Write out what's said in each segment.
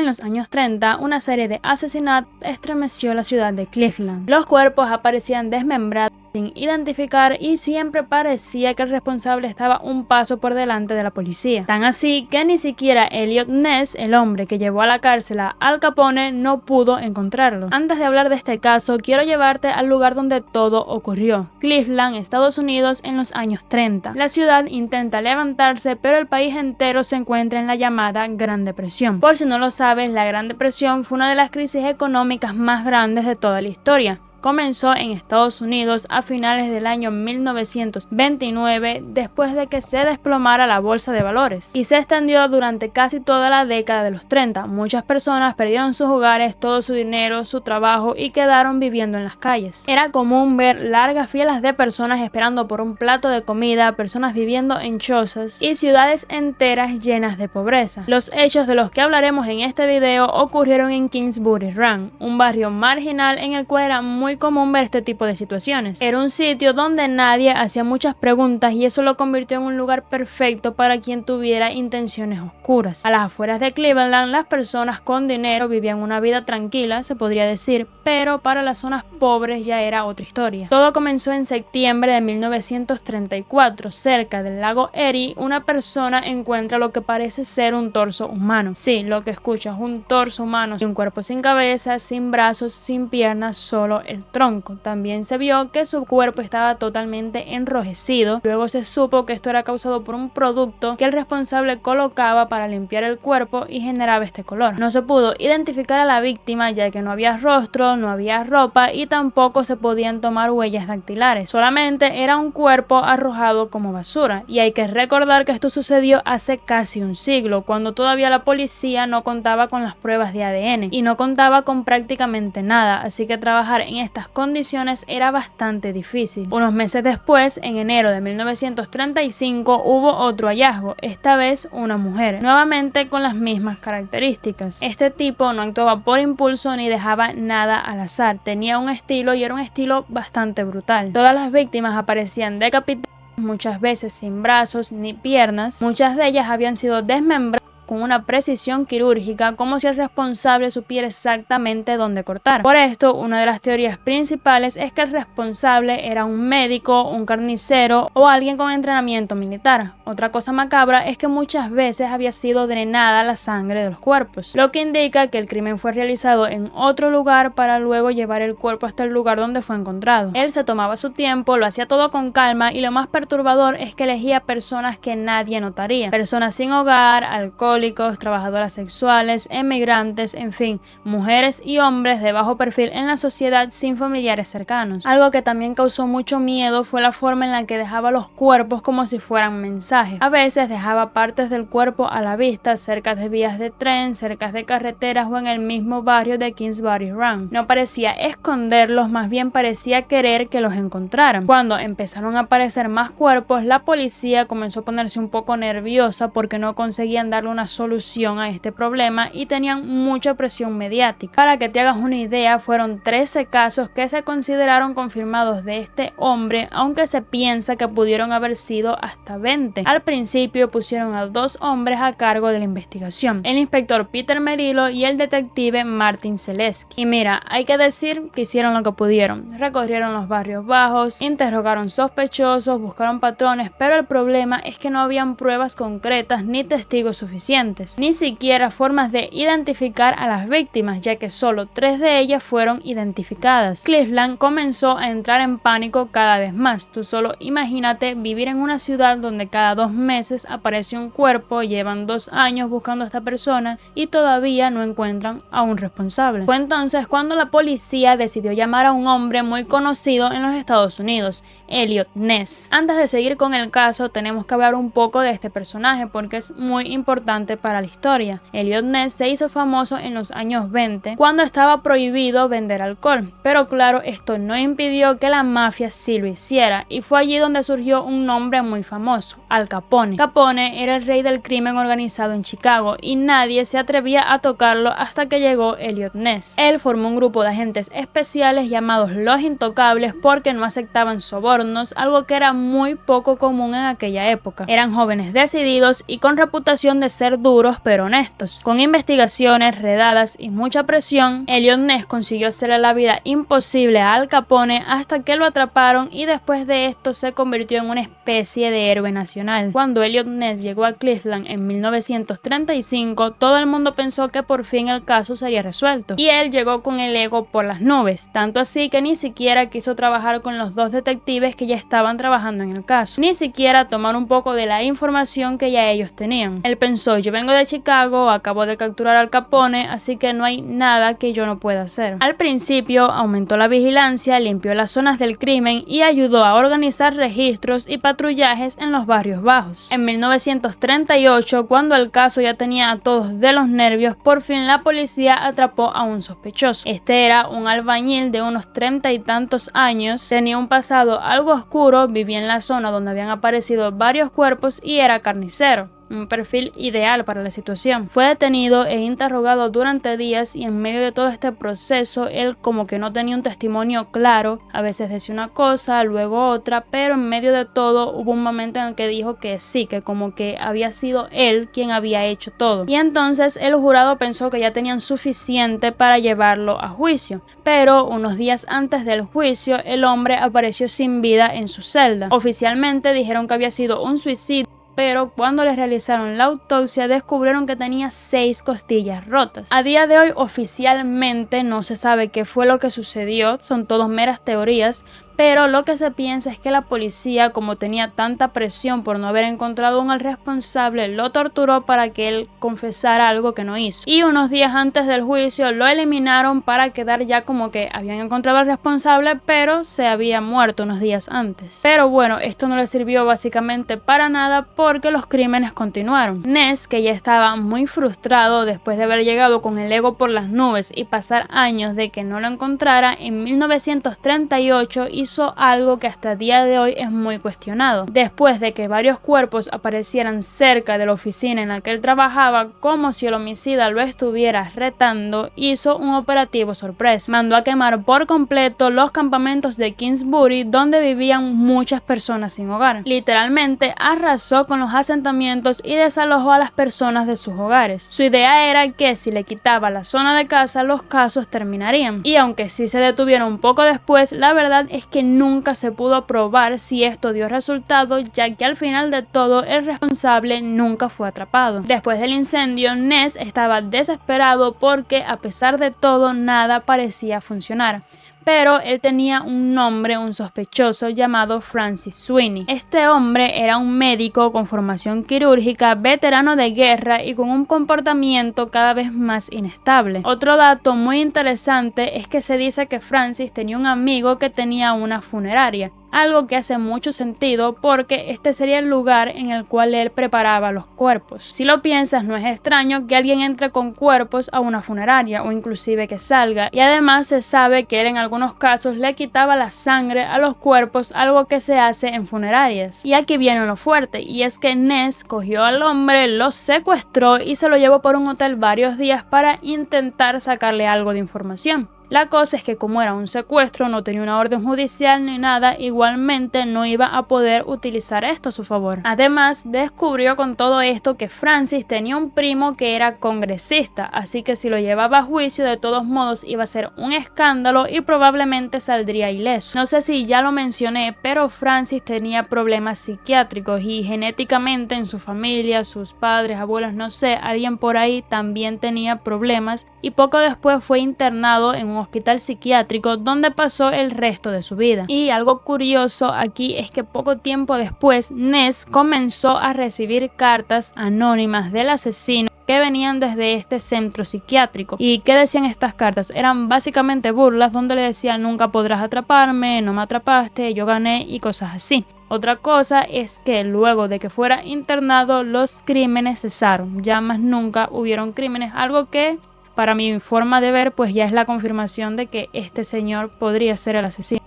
los años 30, una serie de asesinatos estremeció la ciudad de Cleveland. Los cuerpos aparecían desmembrados sin identificar y siempre parecía que el responsable estaba un paso por delante de la policía. Tan así que ni siquiera Eliot Ness, el hombre que llevó a la cárcel a Al Capone, no pudo encontrarlo. Antes de hablar de este caso, quiero llevarte al lugar donde todo ocurrió: Cleveland, Estados Unidos, en los años 30. La ciudad intenta levantarse, pero el país entero se encuentra en la llamada Gran Depresión. Por si no lo sabes, la Gran Depresión fue una de las crisis económicas más grandes de toda la historia. Comenzó en Estados Unidos a finales del año 1929, después de que se desplomara la bolsa de valores, y se extendió durante casi toda la década de los 30. Muchas personas perdieron sus hogares, todo su dinero, su trabajo y quedaron viviendo en las calles. Era común ver largas filas de personas esperando por un plato de comida, personas viviendo en chozas y ciudades enteras llenas de pobreza. Los hechos de los que hablaremos en este video ocurrieron en Kingsbury Run, un barrio marginal en el cual era muy común ver este tipo de situaciones. Era un sitio donde nadie hacía muchas preguntas y eso lo convirtió en un lugar perfecto para quien tuviera intenciones oscuras. A las afueras de Cleveland, las personas con dinero vivían una vida tranquila, se podría decir, pero para las zonas pobres ya era otra historia. Todo comenzó en septiembre de 1934, cerca del lago Erie. Una persona encuentra lo que parece ser un torso humano. Sí, lo que escuchas, un torso humano, y un cuerpo sin cabeza, sin brazos, sin piernas, solo el tronco. También se vio que su cuerpo estaba totalmente enrojecido. Luego se supo que esto era causado por un producto que el responsable colocaba para limpiar el cuerpo y generaba este color. No se pudo identificar a la víctima ya que no había rostro, no había ropa y tampoco se podían tomar huellas dactilares. Solamente era un cuerpo arrojado como basura. Y hay que recordar que esto sucedió hace casi un siglo, cuando todavía la policía no contaba con las pruebas de ADN y no contaba con prácticamente nada, así que trabajar en estas condiciones era bastante difícil. Unos meses después, en enero de 1935, hubo otro hallazgo, esta vez una mujer, nuevamente con las mismas características. Este tipo no actuaba por impulso ni dejaba nada al azar, tenía un estilo y era un estilo bastante brutal. Todas las víctimas aparecían decapitadas, muchas veces sin brazos ni piernas, muchas de ellas habían sido desmembradas con una precisión quirúrgica, como si el responsable supiera exactamente dónde cortar. Por esto, una de las teorías principales es que el responsable era un médico, un carnicero o alguien con entrenamiento militar. Otra cosa macabra es que muchas veces había sido drenada la sangre de los cuerpos, lo que indica que el crimen fue realizado en otro lugar para luego llevar el cuerpo hasta el lugar donde fue encontrado. Él se tomaba su tiempo, lo hacía todo con calma y lo más perturbador es que elegía personas que nadie notaría, personas sin hogar, alcohólicos, trabajadoras sexuales, emigrantes, en fin, mujeres y hombres de bajo perfil en la sociedad sin familiares cercanos. Algo que también causó mucho miedo fue la forma en la que dejaba los cuerpos como si fueran mensajes. A veces dejaba partes del cuerpo a la vista, cerca de vías de tren, cerca de carreteras o en el mismo barrio de Kingsbury Run. No parecía esconderlos, más bien parecía querer que los encontraran. Cuando empezaron a aparecer más cuerpos, la policía comenzó a ponerse un poco nerviosa porque no conseguían darle una solución a este problema y tenían mucha presión mediática. Para que te hagas una idea, fueron 13 casos que se consideraron confirmados de este hombre, aunque se piensa que pudieron haber sido hasta 20. Al principio pusieron a 2 hombres a cargo de la investigación, el inspector Peter Merillo y el detective Martin Zaleski. Y mira, hay que decir que hicieron lo que pudieron. Recorrieron los barrios bajos, interrogaron sospechosos, buscaron patrones, pero el problema es que no habían pruebas concretas ni testigos suficientes, ni siquiera formas de identificar a las víctimas, ya que solo 3 de ellas fueron identificadas. Cleveland comenzó a entrar en pánico cada vez más. Tú solo imagínate vivir en una ciudad donde cada 2 meses aparece un cuerpo, llevan 2 años buscando a esta persona y todavía no encuentran a un responsable. Fue entonces cuando la policía decidió llamar a un hombre muy conocido en los Estados Unidos, Eliot Ness. Antes de seguir con el caso, tenemos que hablar un poco de este personaje porque es muy importante para la historia. Eliot Ness se hizo famoso en los años 20 cuando estaba prohibido vender alcohol, pero claro, esto no impidió que la mafia sí lo hiciera y fue allí donde surgió un nombre muy famoso, Al Capone. Capone era el rey del crimen organizado en Chicago y nadie se atrevía a tocarlo hasta que llegó Eliot Ness. Él formó un grupo de agentes especiales llamados los Intocables porque no aceptaban sobornos, algo que era muy poco común en aquella época. Eran jóvenes decididos y con reputación de ser ser duros pero honestos. Con investigaciones, redadas y mucha presión, Eliot Ness consiguió hacerle la vida imposible a Al Capone hasta que lo atraparon, y después de esto se convirtió en una especie de héroe nacional. Cuando Eliot Ness llegó a Cleveland en 1935, todo el mundo pensó que por fin el caso sería resuelto, y él llegó con el ego por las nubes, tanto así que ni siquiera quiso trabajar con los dos detectives que ya estaban trabajando en el caso, ni siquiera tomar un poco de la información que ya ellos tenían. Él pensó: yo vengo de Chicago, acabo de capturar al Capone, así que no hay nada que yo no pueda hacer. Al principio aumentó la vigilancia, limpió las zonas del crimen y ayudó a organizar registros y patrullajes en los barrios bajos. En 1938, cuando el caso ya tenía a todos de los nervios, por fin la policía atrapó a un sospechoso. Este era un albañil de unos 30 y tantos años, tenía un pasado algo oscuro, vivía en la zona donde habían aparecido varios cuerpos y era carnicero. Un perfil ideal para la situación. Fue detenido e interrogado durante días, y en medio de todo este proceso él como que no tenía un testimonio claro, a veces decía una cosa, luego otra, pero en medio de todo hubo un momento en el que dijo que sí, que como que había sido él quien había hecho todo. Y entonces el jurado pensó que ya tenían suficiente para llevarlo a juicio, pero unos días antes del juicio el hombre apareció sin vida en su celda. Oficialmente dijeron que había sido un suicidio, pero cuando les realizaron la autopsia descubrieron que tenía 6 costillas rotas. A día de hoy oficialmente no se sabe qué fue lo que sucedió, son todas meras teorías, pero lo que se piensa es que la policía, como tenía tanta presión por no haber encontrado aún al responsable, lo torturó para que él confesara algo que no hizo. Y unos días antes del juicio lo eliminaron para quedar ya como que habían encontrado al responsable, pero se había muerto unos días antes. Pero bueno, esto no le sirvió básicamente para nada porque los crímenes continuaron. Ness, que ya estaba muy frustrado después de haber llegado con el ego por las nubes y pasar años de que no lo encontrara, en 1938 hizo algo que hasta el día de hoy es muy cuestionado. Después de que varios cuerpos aparecieran cerca de la oficina en la que él trabajaba, como si el homicida lo estuviera retando, hizo un operativo sorpresa. Mandó a quemar por completo los campamentos de Kingsbury, donde vivían muchas personas sin hogar. Literalmente arrasó con los asentamientos y desalojó a las personas de sus hogares. Su idea era que si le quitaba la zona de casa, los casos terminarían. Y aunque sí se detuvieron un poco después, la verdad es que nunca se pudo probar si esto dio resultado, ya que al final de todo el responsable nunca fue atrapado. Después del incendio, Ness estaba desesperado porque a pesar de todo nada parecía funcionar. Pero él tenía un nombre, un sospechoso llamado Francis Sweeney. Este hombre era un médico con formación quirúrgica, veterano de guerra y con un comportamiento cada vez más inestable. Otro dato muy interesante es que se dice que Francis tenía un amigo que tenía una funeraria, algo que hace mucho sentido porque este sería el lugar en el cual él preparaba los cuerpos. Si lo piensas, no es extraño que alguien entre con cuerpos a una funeraria o inclusive que salga, y además se sabe que él en algunos casos le quitaba la sangre a los cuerpos, algo que se hace en funerarias. Y aquí viene lo fuerte, y es que Ness cogió al hombre, lo secuestró y se lo llevó por un hotel varios días para intentar sacarle algo de información. La cosa es que como era un secuestro, no tenía una orden judicial ni nada, igualmente no iba a poder utilizar esto a su favor. Además, descubrió con todo esto que Francis tenía un primo que era congresista, así que si lo llevaba a juicio de todos modos iba a ser un escándalo y probablemente saldría ileso. No sé si ya lo mencioné, pero Francis tenía problemas psiquiátricos y genéticamente en su familia, sus padres, abuelos, no sé, alguien por ahí también tenía problemas, y poco después fue internado en un hospital psiquiátrico donde pasó el resto de su vida. Y algo curioso aquí es que poco tiempo después Ness comenzó a recibir cartas anónimas del asesino que venían desde este centro psiquiátrico. ¿Y qué decían estas cartas? Eran básicamente burlas donde le decían: nunca podrás atraparme, no me atrapaste, yo gané y cosas así. Otra cosa es que luego de que fuera internado los crímenes cesaron, ya más nunca hubieron crímenes, algo que para mi forma de ver pues ya es la confirmación de que este señor podría ser el asesino.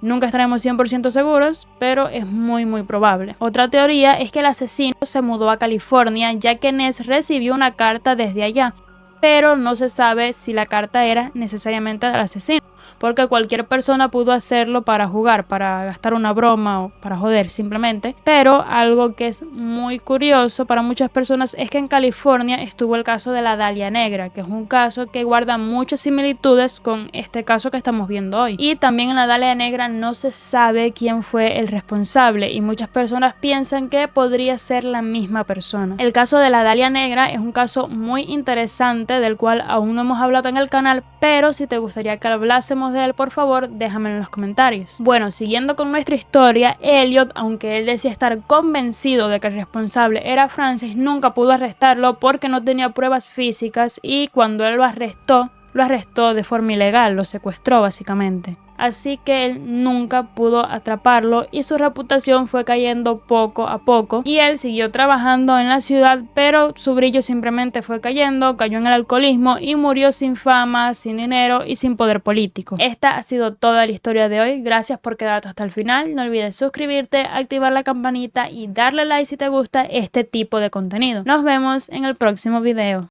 Nunca estaremos 100% seguros, pero es muy probable. Otra teoría es que el asesino se mudó a California ya que Ness recibió una carta desde allá, pero no se sabe si la carta era necesariamente del asesino, porque cualquier persona pudo hacerlo para jugar, para gastar una broma o para joder simplemente. Pero algo que es muy curioso para muchas personas es que en California estuvo el caso de la Dalia Negra, que es un caso que guarda muchas similitudes con este caso que estamos viendo hoy. Y también en la Dalia Negra no se sabe quién fue el responsable y muchas personas piensan que podría ser la misma persona. El caso de la Dalia Negra es un caso muy interesante del cual aún no hemos hablado en el canal, pero si te gustaría que hablásemos de él, por favor déjamelo en los comentarios. Bueno, siguiendo con nuestra historia, Elliot, aunque él decía estar convencido de que el responsable era Francis, nunca pudo arrestarlo porque no tenía pruebas físicas y cuando él lo arrestó de forma ilegal, lo secuestró básicamente. Así que él nunca pudo atraparlo y su reputación fue cayendo poco a poco y él siguió trabajando en la ciudad, pero su brillo simplemente fue cayendo, cayó en el alcoholismo y murió sin fama, sin dinero y sin poder político. Esta ha sido toda la historia de hoy. Gracias por quedarte hasta el final. No olvides suscribirte, activar la campanita y darle like si te gusta este tipo de contenido. Nos vemos en el próximo video.